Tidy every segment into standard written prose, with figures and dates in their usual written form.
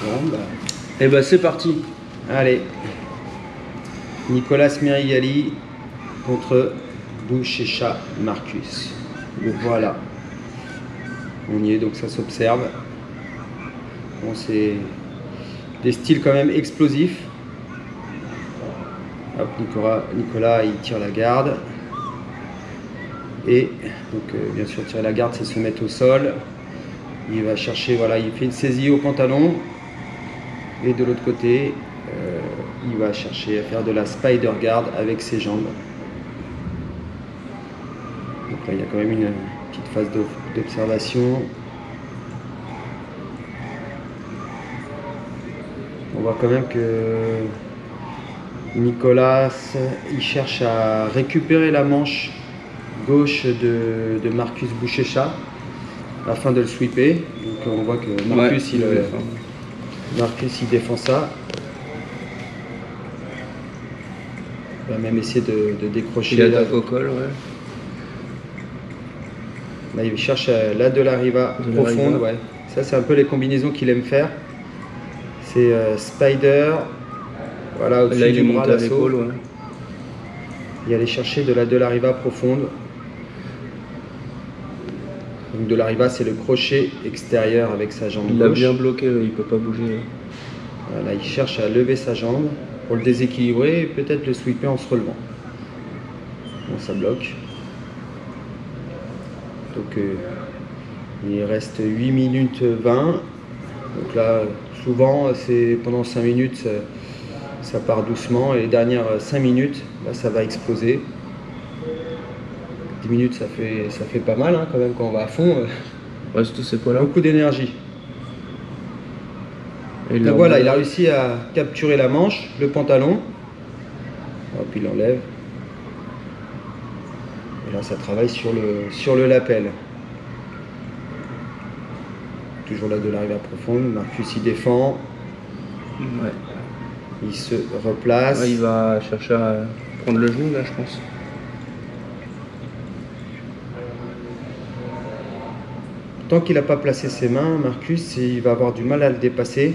Bon, bah. Et bah c'est parti. Allez. Nicolas Merigali contre Buchecha Marcus. Donc voilà. On y est, donc ça s'observe. Bon, c'est des styles quand même explosifs. Hop, Nicolas il tire la garde. Et donc bien sûr tirer la garde c'est se mettre au sol. Il va chercher, voilà, il fait une saisie au pantalon. Et de l'autre côté, il va chercher à faire de la spider guard avec ses jambes. Donc là il y a quand même une petite phase d'observation. On voit quand même que Nicolas il cherche à récupérer la manche gauche de Marcus Buchecha afin de le sweeper. Donc on voit que Marcus, Marcus il défend ça. Il va même essayer de décrocher. Il attaque au col, ouais. Là il cherche la de la riva profonde, ouais. Ça c'est un peu les combinaisons qu'il aime faire. C'est spider, voilà, au-dessus du bras l'assaut. Ouais. Il allait chercher de la riva profonde. Donc de la riva c'est le crochet extérieur avec sa jambe gauche. Il l'a bien bloqué, il peut pas bouger. Voilà, il cherche à lever sa jambe pour le déséquilibrer et peut-être le sweeper en se relevant. Bon, ça bloque. Donc il reste 8 minutes 20. Donc là, souvent, c'est pendant 5 minutes, ça part doucement. Et les dernières 5 minutes, là, ça va exploser. 10 minutes, ça fait pas mal hein, quand même quand on va à fond. Ouais, surtout ces poids-là. Beaucoup d'énergie. Donc voilà, il a réussi à capturer la manche, le pantalon. Hop, il l'enlève. Et là, ça travaille sur le lapel. Toujours là de la rivière profonde. Marcus il défend. Ouais. Il se replace. Ouais, il va chercher à prendre le genou là, je pense. Tant qu'il n'a pas placé ses mains, Marcus, il va avoir du mal à le dépasser.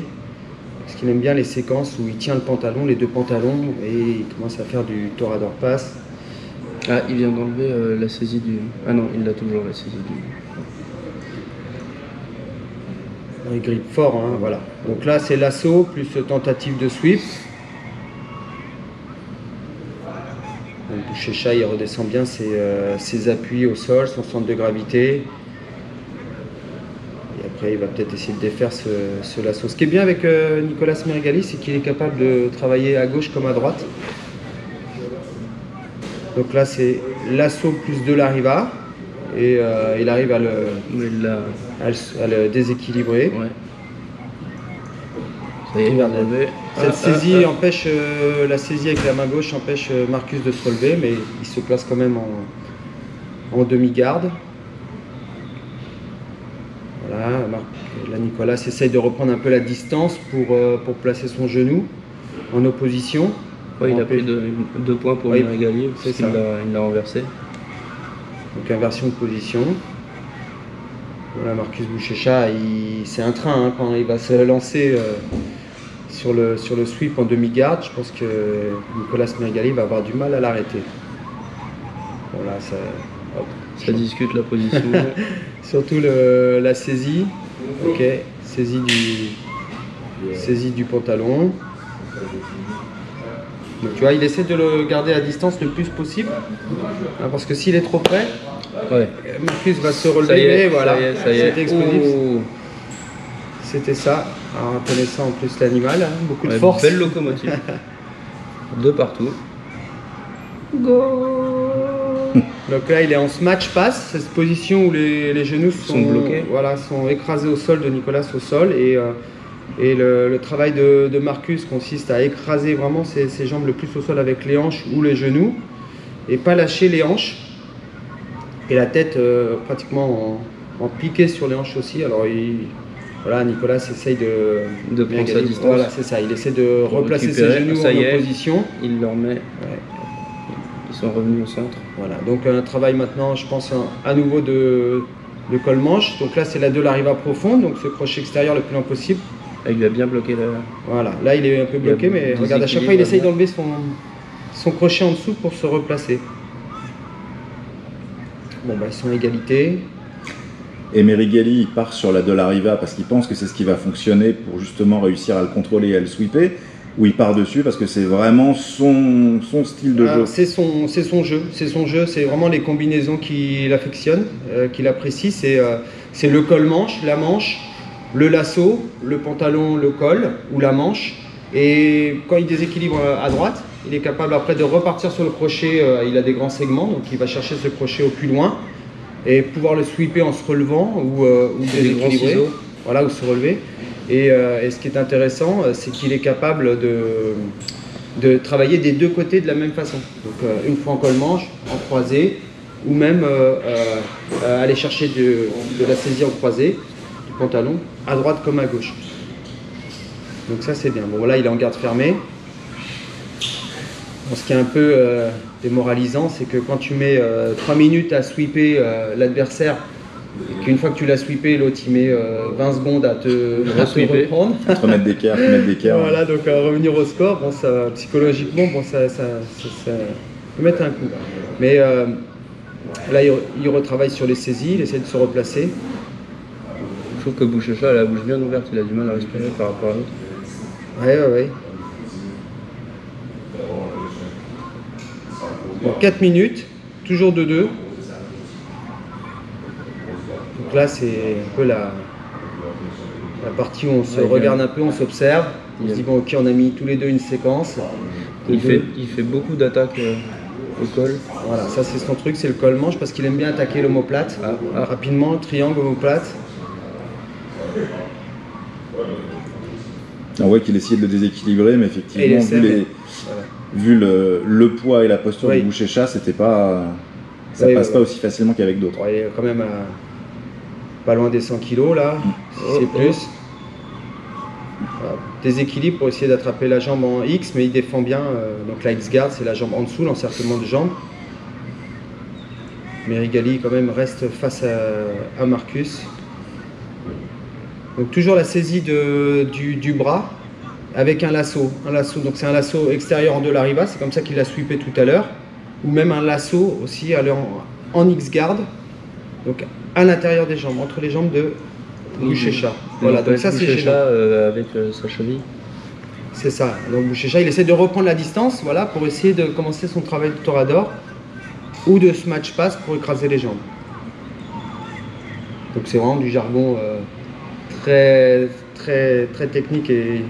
Parce qu'il aime bien les séquences où il tient le pantalon, les deux pantalons, et il commence à faire du torador pass. Ah, il vient d'enlever la saisie du... Ah non, il l'a toujours, la saisie du... Il grippe fort, hein, voilà. Donc là, c'est l'assaut plus tentative de sweep. Buchecha, il redescend bien ses appuis au sol, son centre de gravité. Et après, il va peut-être essayer de défaire ce lasso. Ce qui est bien avec Nicolas Merigali, c'est qu'il est capable de travailler à gauche comme à droite. Donc là, c'est l'assaut plus de la riva. Et il arrive à le déséquilibrer. Ouais. Ça y est, il vient d'enlever. Cette saisie empêche, la saisie avec la main gauche empêche Marcus de se relever, mais il se place quand même en demi-garde. Voilà, là Nicolas essaye de reprendre un peu la distance pour placer son genou en opposition. Ouais, il a pris deux points pour Merigali, c'est ça. Il l'a renversé. Donc inversion de position. Voilà, Marcus Buchecha, c'est un train hein, quand il va se lancer sur le sweep en demi-garde. Je pense que Nicolas Merigali va avoir du mal à l'arrêter. Voilà, ça discute la position. Surtout la saisie. Ok, saisie du pantalon. Donc tu vois, il essaie de le garder à distance le plus possible. Hein, parce que s'il est trop près, ouais. Marcus va se relever. Mais voilà, c'était explosif. C'était ça. Alors, connaissant en plus l'animal, hein, beaucoup de force. Belle locomotive. Deux partout. Go. Donc là, il est en smash pass, cette position où les genoux sont bloqués. Voilà, sont écrasés au sol de Nicolas au sol. Et le travail de Marcus consiste à écraser vraiment ses jambes le plus au sol avec les hanches ou les genoux. Et pas lâcher les hanches. Et la tête pratiquement en piqué sur les hanches aussi. Alors voilà, Nicolas essaye de prendre sa distance. Voilà, c'est ça. Il essaie de replacer ses genoux en opposition. Il le remet. Ouais. Ils sont revenus au centre. Voilà, donc un travail maintenant, je pense, à nouveau de col-manche. Donc là, c'est la de la riva profonde, donc ce crochet extérieur le plus loin possible. Ah, il a bien bloqué là. Voilà, là il est un peu bloqué, mais regarde, à chaque fois il essaye d'enlever son crochet en dessous pour se replacer. Bon, bah ils sont à égalité. Et Merigali, il part sur la De La Riva parce qu'il pense que c'est ce qui va fonctionner pour justement réussir à le contrôler et à le sweeper, ou il part dessus parce que c'est vraiment son style de jeu. C'est son jeu, c'est vraiment les combinaisons qu'il affectionne, qu'il apprécie, c'est le col-manche, la manche, le lasso, le pantalon, le col ou la manche, et quand il déséquilibre à droite, il est capable après de repartir sur le crochet, il a des grands segments, donc il va chercher ce crochet au plus loin, et pouvoir le sweeper en se relevant ou déséquilibrer, voilà, ou se relever. Et ce qui est intéressant, c'est qu'il est capable de travailler des deux côtés de la même façon. Donc une fois en col-manche, en croisé, ou même aller chercher de la saisie en croisé, du pantalon, à droite comme à gauche. Donc ça c'est bien. Bon voilà, il est en garde fermée. Bon, ce qui est un peu démoralisant, c'est que quand tu mets 3 minutes à sweeper l'adversaire, et qu'une fois que tu l'as sweepé, l'autre il met 20 secondes à te reprendre. À te remettre d'équerre, Voilà, donc revenir au score, bon, ça, psychologiquement, bon, ça peut mettre un coup. Mais là, il retravaille sur les saisies, il essaie de se replacer. Je trouve que Bouchecha a la bouche bien ouverte, il a du mal à respirer par rapport à l'autre. Ouais. Bon, 4 minutes, toujours de 2. Donc là, c'est un peu la partie où on se regarde un peu, on s'observe. On se dit, bon, ok, on a mis tous les deux une séquence. Il fait beaucoup d'attaques au col. Voilà, ça c'est son truc, c'est le col-manche, parce qu'il aime bien attaquer l'omoplate. Rapidement, triangle, omoplate. On voit qu'il essayait de le déséquilibrer, mais effectivement, vu le poids et la posture de Bouchecha, c'était pas, ça passe pas aussi facilement qu'avec d'autres. Il est quand même pas loin des 100 kg là, c'est plus. Voilà. Déséquilibre pour essayer d'attraper la jambe en X, mais il défend bien. Donc la X-guard, c'est la jambe en dessous, l'encerclement de jambe. Merigali quand même reste face à Marcus. Donc toujours la saisie du bras avec un lasso. Donc c'est un lasso extérieur en De La Riva, c'est comme ça qu'il l'a sweepé tout à l'heure. Ou même un lasso aussi en X-guard. Donc à l'intérieur des jambes, entre les jambes de Bouchecha. Voilà, donc ça c'est gênant. Avec sa cheville. C'est ça. Donc Bouchecha, il essaie de reprendre la distance, voilà, pour essayer de commencer son travail de torador ou de smash pass pour écraser les jambes. Donc c'est vraiment du jargon très technique et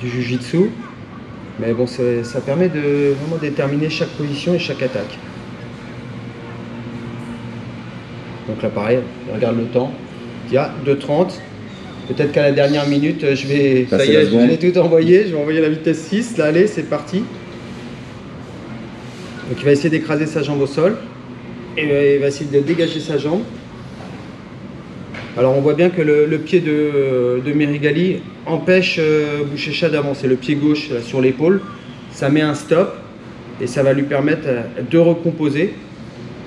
du jiu-jitsu. Mais bon, ça permet de vraiment déterminer chaque position et chaque attaque. Donc là pareil, on regarde le temps. Il y a 2,30. Peut-être qu'à la dernière minute, je vais tout envoyer. Je vais envoyer la vitesse 6. Là, allez, c'est parti. Donc il va essayer d'écraser sa jambe au sol. Et il va essayer de dégager sa jambe. Alors on voit bien que le pied de Merigali empêche Bouchecha d'avancer. Le pied gauche sur l'épaule. Ça met un stop. Et ça va lui permettre de recomposer,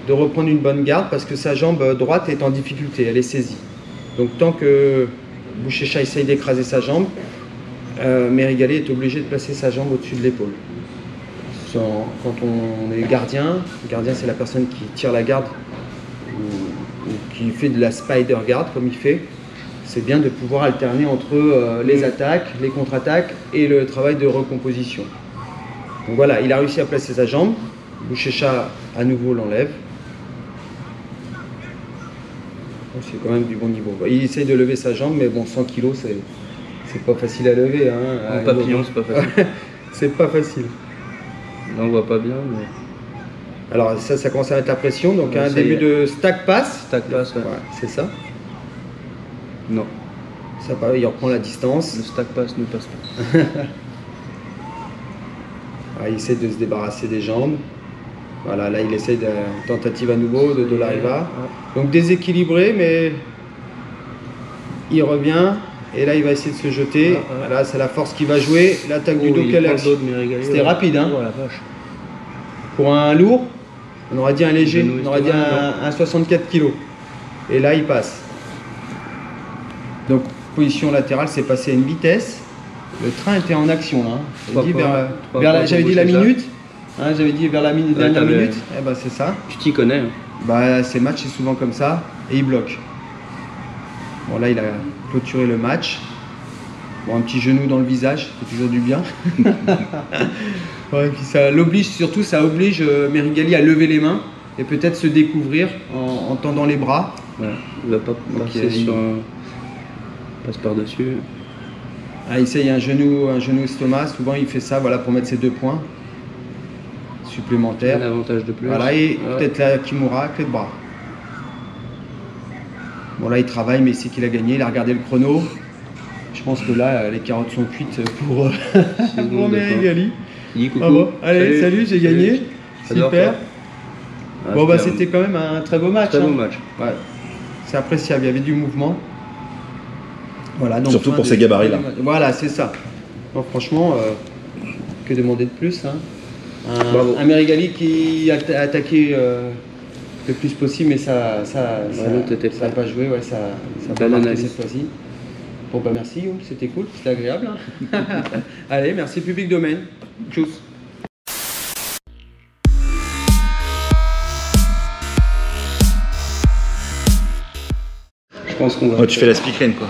de reprendre une bonne garde, parce que sa jambe droite est en difficulté, elle est saisie. Donc tant que Bouchecha essaye d'écraser sa jambe, Merigali est obligé de placer sa jambe au-dessus de l'épaule. Quand on est gardien, le gardien c'est la personne qui tire la garde ou qui fait de la spider guard comme il fait. C'est bien de pouvoir alterner entre les attaques, les contre-attaques et le travail de recomposition. Donc voilà, il a réussi à placer sa jambe. Bouchecha à nouveau l'enlève. C'est quand même du bon niveau. Il essaye de lever sa jambe, mais bon, 100 kg, c'est pas facile à lever. Hein. En papillon, c'est pas facile. C'est pas facile. Là, on voit pas bien, mais... Alors ça commence à mettre la pression, donc un début de stack pass. Stack pass, ouais. C'est ça. Non. Ça pareil, il reprend la distance. Le stack pass ne passe pas. Il essaie de se débarrasser des jambes. Voilà, là il essaie de tentative à nouveau de La Riva. Donc déséquilibré, mais il revient. Et là il va essayer de se jeter. Là c'est la force qui va jouer. L'attaque du dos, quelle action. C'était rapide, hein. Oh, la vache. Pour un lourd, on aurait dit un léger, on aurait dit un 64 kg. Et là il passe. Donc position latérale, c'est passé à une vitesse. Le train était en action là. J'avais dit la minute. Hein, j'avais dit vers la dernière minute. Eh ben, c'est ça. Tu t'y connais. Bah, ces matchs, c'est souvent comme ça. Et il bloque. Bon, là, il a clôturé le match. Bon, un petit genou dans le visage, ça fait toujours du bien. Ouais, puis ça l'oblige, surtout, ça oblige Meregali à lever les mains et peut-être se découvrir en tendant les bras. Ouais, il va pas passer sur passe par-dessus. Ah, il essaye un genou estomac. Souvent, il fait ça voilà, pour mettre ses 2 points supplémentaires. Un avantage de plus. Voilà, et peut-être la Kimura, clé de bras. Bon, là, il travaille, mais c'est qu'il a gagné. Il a regardé le chrono. Je pense que là, les carottes sont cuites pour Meregali. Ah bon, allez, salut, j'ai gagné. Super. Ah, bon, bah, c'était quand même un très beau match. Très beau match. Ouais. C'est appréciable, il y avait du mouvement. Voilà, donc surtout pour ces gabarits-là. Voilà, c'est ça. Donc, franchement, que demander de plus hein. Un Meregali qui a attaqué le plus possible, mais ça n'a pas joué, ouais, ça n'a pas marqué cette fois-ci. Bon bah merci, c'était cool, c'était agréable. Hein. Allez, merci Public Domaine. Tchuss. Je pense qu'on va... Oh, tu fais la speakerine quoi.